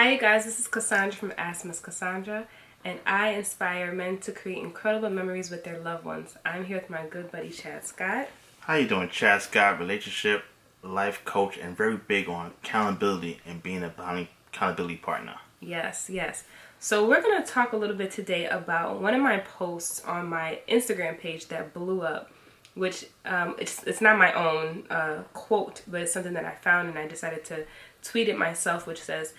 Hi, you guys. This is Cassandra from Ask Miss Cassandra, and I inspire men to create incredible memories with their loved ones. I'm here with my good buddy Chad Scott. How you doing, Chad Scott? Relationship, life coach, and very big on accountability and being a accountability partner. Yes. So we're going to talk a little bit today about one of my posts on my Instagram page that blew up, which it's not my own quote, but it's something that I found and I decided to tweet it myself, which says,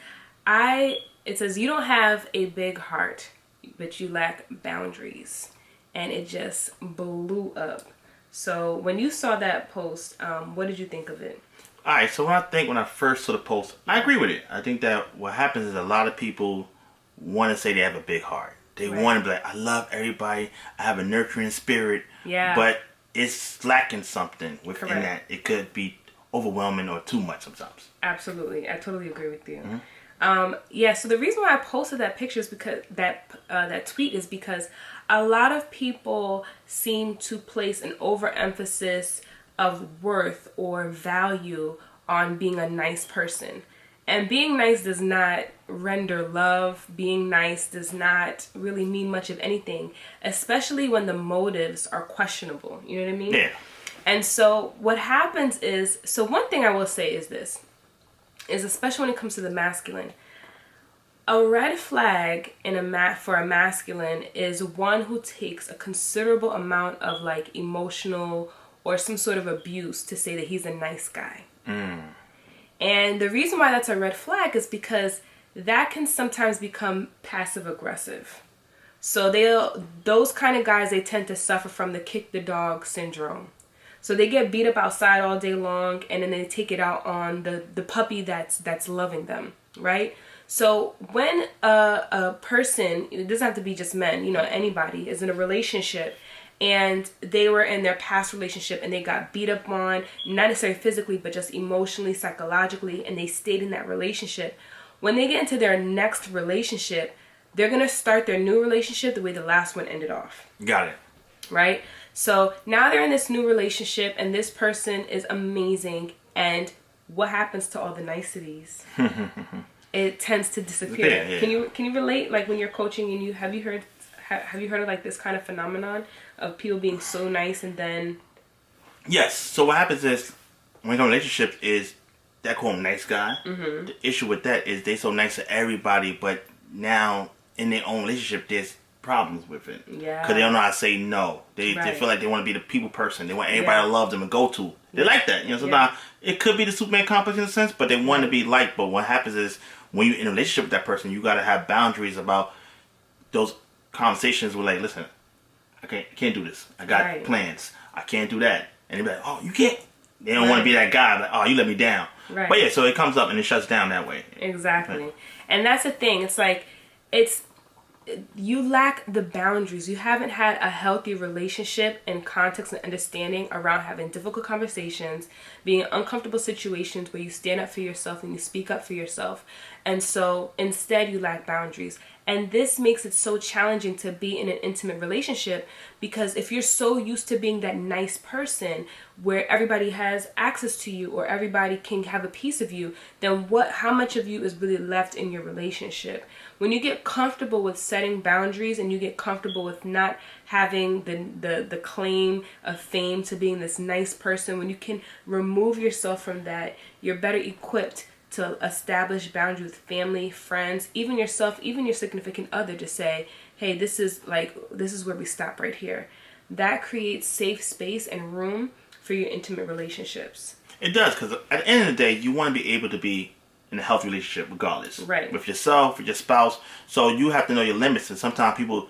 it says, "You don't have a big heart, but you lack boundaries." And it just blew up. So when you saw that post, what did you think of it? All right, so when I first saw the post, I agree with it. I think that what happens is a lot of people want to say they have a big heart. They want to be like, I love everybody. I have a nurturing spirit. Yeah. But it's lacking something within that. It could be overwhelming or too much sometimes. Absolutely. I totally agree with you. Mm-hmm. So the reason why I posted that picture is because that tweet is because a lot of people seem to place an overemphasis of worth or value on being a nice person. And being nice does not render love. Being nice does not really mean much of anything, especially when the motives are questionable. You know what I mean? Yeah. And so what happens is, so one thing I will say is this, is especially when it comes to the masculine, a red flag for a masculine is one who takes a considerable amount of like emotional or some sort of abuse to say that he's a nice guy. And the reason why that's a red flag is because that can sometimes become passive aggressive. So those kind of guys, they tend to suffer from the kick the dog syndrome. So they get beat up outside all day long, and then they take it out on the puppy that's loving them, right? So when a person, it doesn't have to be just men, anybody is in a relationship and they were in their past relationship and they got beat up on, not necessarily physically, but just emotionally, psychologically, and they stayed in that relationship. When they get into their next relationship, they're going to start their new relationship the way the last one ended off. Got it. Right? So now they're in this new relationship and this person is amazing. And what happens to all the niceties? It tends to disappear. Yeah. Can you relate, like when you're coaching and have you heard of like this kind of phenomenon of people being so nice and then? Yes. So what happens is when you go in a relationship is that call him nice guy. Mm-hmm. The issue with that is they so nice to everybody, but now in their own relationship there's problems with it. Yeah. Because they don't know how to say no. They feel like they want to be the people person. They want everybody to love them and go to. They like that. So now it could be the Superman complex in a sense, but they want to be liked. But what happens is when you're in a relationship with that person, you got to have boundaries about those conversations where like, listen, I can't do this. I got plans. I can't do that. And they be like, oh, you can't. They don't want to be that guy. Like, oh, you let me down. Right. But yeah, so it comes up and it shuts down that way. Exactly. And that's the thing. It's like, you lack the boundaries. You haven't had a healthy relationship and context and understanding around having difficult conversations, being in uncomfortable situations where you stand up for yourself and you speak up for yourself. And so instead you lack boundaries. And this makes it so challenging to be in an intimate relationship because if you're so used to being that nice person where everybody has access to you or everybody can have a piece of you, then how much of you is really left in your relationship? When you get comfortable with setting boundaries and you get comfortable with not having the claim of fame to being this nice person, when you can remove yourself from that, you're better equipped to establish boundaries with family, friends, even yourself, even your significant other, to say, hey, this is where we stop right here. That creates safe space and room for your intimate relationships. It does, because at the end of the day, you want to be able to be in a healthy relationship regardless. Right. With yourself, with your spouse. So you have to know your limits, and sometimes people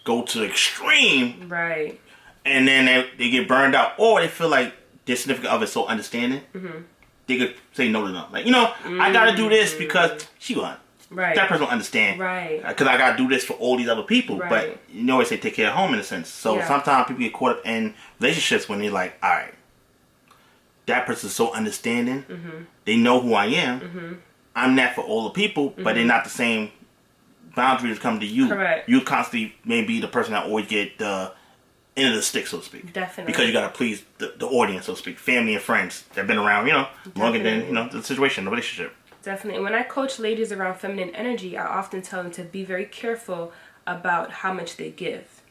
go to the extreme. Right. And then they get burned out, or they feel like their significant other is so understanding. Mm-hmm. They could say no to them. Like, I got to do this because she won. Right. That person will understand. Right. Because I got to do this for all these other people. Right. But they say take care of home in a sense. So sometimes people get caught up in relationships when they're like, all right, that person's so understanding. Mm-hmm. They know who I am. Mm-hmm. I'm that for all the people, but they're not the same boundaries come to you. Correct. You constantly may be the person that always get the end of the stick, so to speak. Definitely. Because you got to please the audience, so to speak. Family and friends that have been around, longer than, the situation, the relationship. Definitely. And when I coach ladies around feminine energy, I often tell them to be very careful about how much they give.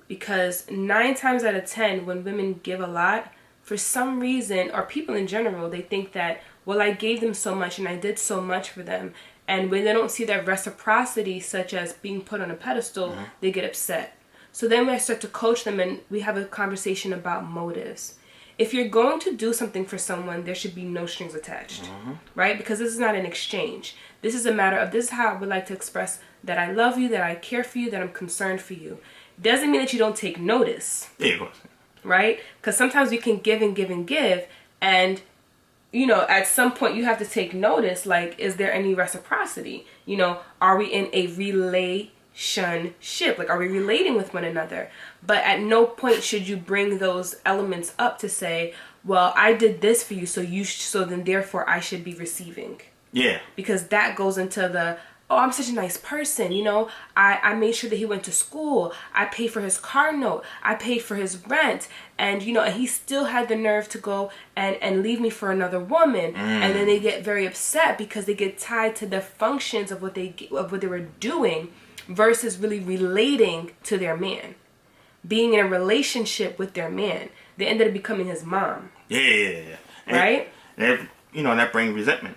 Because 9 times out of 10, when women give a lot, for some reason, or people in general, they think that, well, I gave them so much and I did so much for them. And when they don't see that reciprocity, such as being put on a pedestal, they get upset. So then I start to coach them and we have a conversation about motives. If you're going to do something for someone, there should be no strings attached, right? Because this is not an exchange. This is a matter of, this is how I would like to express that I love you, that I care for you, that I'm concerned for you. Doesn't mean that you don't take notice. Yeah, of course. Right? Because sometimes we can give and give and give, and you know, at some point you have to take notice, like, is there any reciprocity? You know, are we in a relationship? Like, are we relating with one another? But at no point should you bring those elements up to say, well, I did this for you, so then therefore I should be receiving. Yeah. Because that goes into the, oh, I'm such a nice person, you know, I made sure that he went to school, I paid for his car note, I paid for his rent, and you know, and he still had the nerve to go and leave me for another woman. And then they get very upset because they get tied to the functions of what they were doing versus really relating to their man, being in a relationship with their man. They ended up becoming his mom. Yeah. Right? And you know, that brings resentment.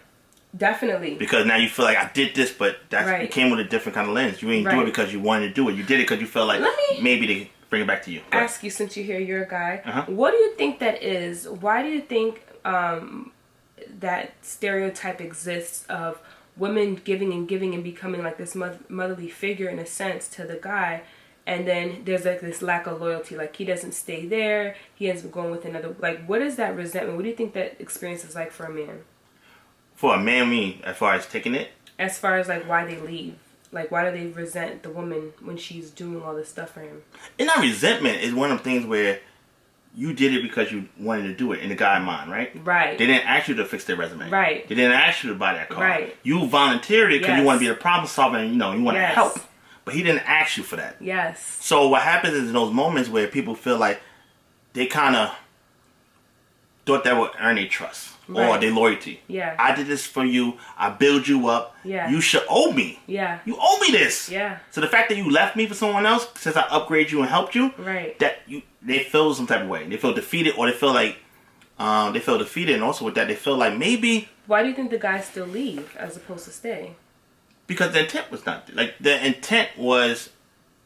Definitely. Because now you feel like I did this, but it came with a different kind of lens. You ain't do it because you wanted to do it. You did it because you felt like maybe they bring it back to you. Ask you, since you're here, you're a guy. What do you think that is? Why do you think that stereotype exists of women giving and becoming like this motherly figure in a sense to the guy, and then there's like this lack of loyalty, like he doesn't stay there, he ends up going with another, like what is that resentment? What do you think that experience is like for a man? For a man, as far as taking it? As far as like why they leave. Like why do they resent the woman when she's doing all this stuff for him? And that resentment is one of the things where you did it because you wanted to do it in the guy's mind, right? Right. They didn't ask you to fix their resume. Right. They didn't ask you to buy that car. Right. You volunteered it because you want to be a problem solver and you want to help. But he didn't ask you for that. Yes. So what happens is in those moments where people feel like they kind of thought that would earn their trust. Right. Or their loyalty. Yeah. I did this for you. I build you up. Yeah. You should owe me. Yeah. You owe me this. Yeah. So the fact that you left me for someone else, since I upgraded you and helped you, right, they feel some type of way. They feel defeated, or they feel like defeated, and also with that, they feel like maybe. Why do you think the guys still leave as opposed to stay? Because the intent was not like the intent was,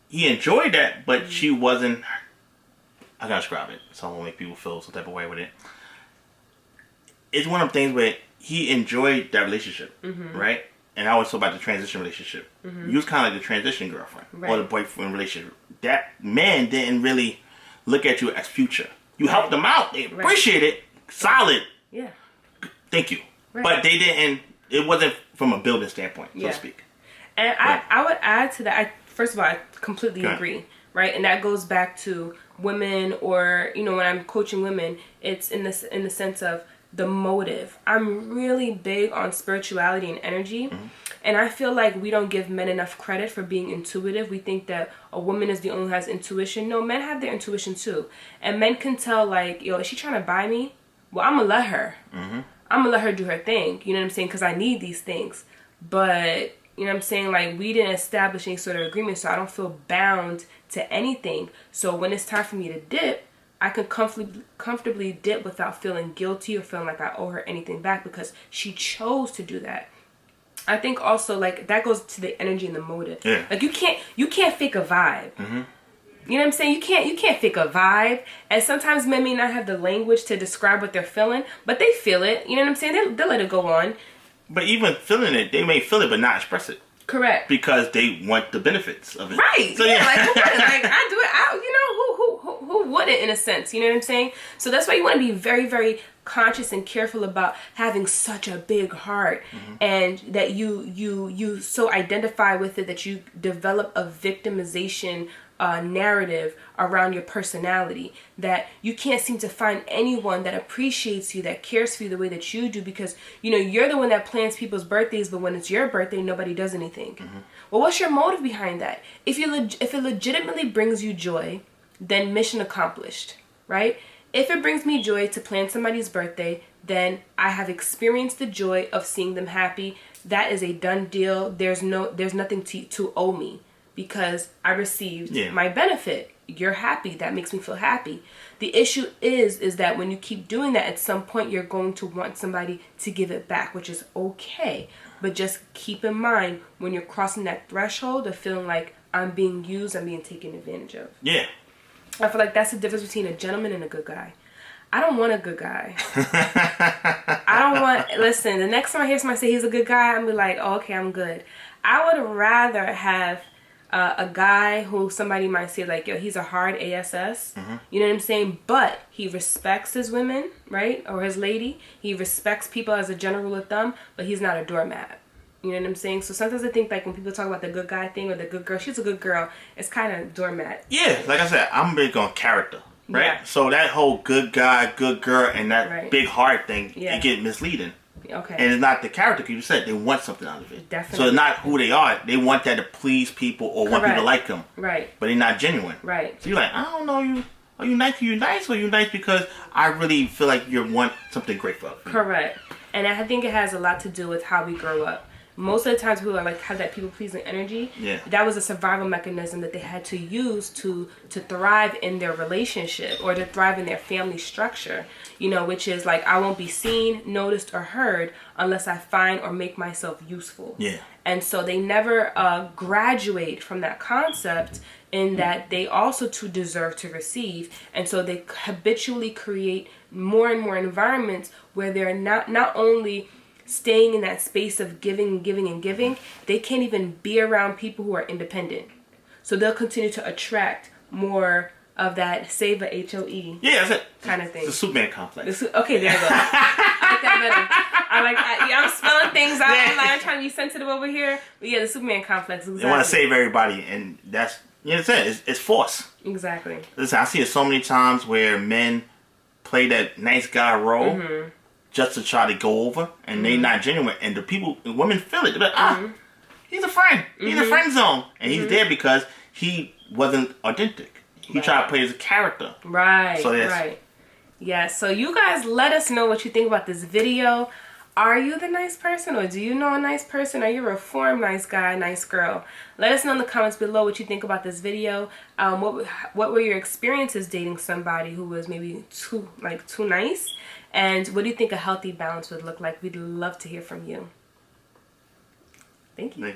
he enjoyed that, but she wasn't. I gotta describe it, so I won't make people feel some type of way with it. It's one of the things where he enjoyed that relationship, right? And I always talk about the transition relationship. You was kind of like the transition girlfriend or the boyfriend relationship. That man didn't really look at you as future. You helped them out. They appreciate it. Solid. Yeah. Thank you. Right. But they didn't, it wasn't from a building standpoint, so to speak. And I would add to that, first of all, I completely agree, right? And that goes back to women, or, you know, when I'm coaching women, it's in the sense of the motive. I'm really big on spirituality and energy. And I feel like we don't give men enough credit for being intuitive. We think that a woman is the only one who has intuition. No, men have their intuition too. And men can tell, like, yo, is she trying to buy me? Well, I'm going to let her. I'm going to let her do her thing. You know what I'm saying? Because I need these things. But, you know what I'm saying? Like, we didn't establish any sort of agreement, so I don't feel bound to anything. So when it's time for me to dip, I can comfortably dip without feeling guilty or feeling like I owe her anything back because she chose to do that. I think also, like, that goes to the energy and the motive. Yeah. Like, you can't fake a vibe. You know what I'm saying? You can't fake a vibe. And sometimes men may not have the language to describe what they're feeling, but they feel it. You know what I'm saying? They'll let it go on. But even feeling it, they may feel it but not express it. Correct. Because they want the benefits of it. Right. So, yeah. Like, who wouldn't? Like, I do it. You know, who wouldn't, in a sense? You know what I'm saying? So that's why you want to be very, very conscious and careful about having such a big heart, and that you so identify with it that you develop a victimization narrative around your personality, that you can't seem to find anyone that appreciates you, that cares for you the way that you do, because, you know, you're the one that plans people's birthdays, but when it's your birthday, nobody does anything. Well, what's your motive behind that? If it legitimately brings you joy, then mission accomplished, right? If it brings me joy to plan somebody's birthday, then I have experienced the joy of seeing them happy. That is a done deal. There's nothing to owe me because I received my benefit. You're happy. That makes me feel happy. The issue is that when you keep doing that, at some point you're going to want somebody to give it back, which is okay. But just keep in mind when you're crossing that threshold of feeling like I'm being used, I'm being taken advantage of. Yeah. I feel like that's the difference between a gentleman and a good guy. I don't want a good guy. Listen, the next time I hear somebody say he's a good guy, I'm be like, oh, okay, I'm good. I would rather have a guy who somebody might say like, yo, he's a hard ASS. You know what I'm saying? But he respects his women, right? Or his lady. He respects people as a general rule of thumb, but he's not a doormat. You know what I'm saying? So sometimes I think like when people talk about the good guy thing or the good girl, she's a good girl, it's kind of doormat. Yeah, like I said, I'm big on character, right? Yeah. So that whole good guy, good girl, and that big heart thing, it get misleading. Okay. And it's not the character, because you said they want something out of it. Definitely. So it's not who they are. They want that to please people or want people to like them. Right. But they're not genuine. Right. So you're like, I don't know you. Are you nice? Are you nice? Or are you nice because I really feel like you want something great for us? Correct. And I think it has a lot to do with how we grow up. Most of the times people are like have that people-pleasing energy. Yeah. That was a survival mechanism that they had to use to thrive in their relationship or to thrive in their family structure, you know, which is like I won't be seen, noticed, or heard unless I find or make myself useful. Yeah. And so they never graduate from that concept in that they also too deserve to receive. And so they habitually create more and more environments where they're not only staying in that space of giving and giving and giving, they can't even be around people who are independent. So they'll continue to attract more of that save a HOE that's it. kind of thing. The Superman complex. Okay, there you go. I like that better. I'm spelling things out. I'm trying to be sensitive over here. But yeah, the Superman complex. Exactly. They want to save everybody, and that's, you know what I'm saying? It's force. Exactly. Listen, I see it so many times where men play that nice guy role just to try to go over, and they not genuine, and the women feel it. They're like, he's a friend. He's a friend zone, and he's there because he wasn't authentic. He tried to play as a character. Right. So right. Yeah. So you guys, let us know what you think about this video. Are you the nice person, or do you know a nice person? Are you a reformed nice guy, nice girl? Let us know in the comments below what you think about this video. What were your experiences dating somebody who was maybe too nice? And what do you think a healthy balance would look like? We'd love to hear from you. Thank you.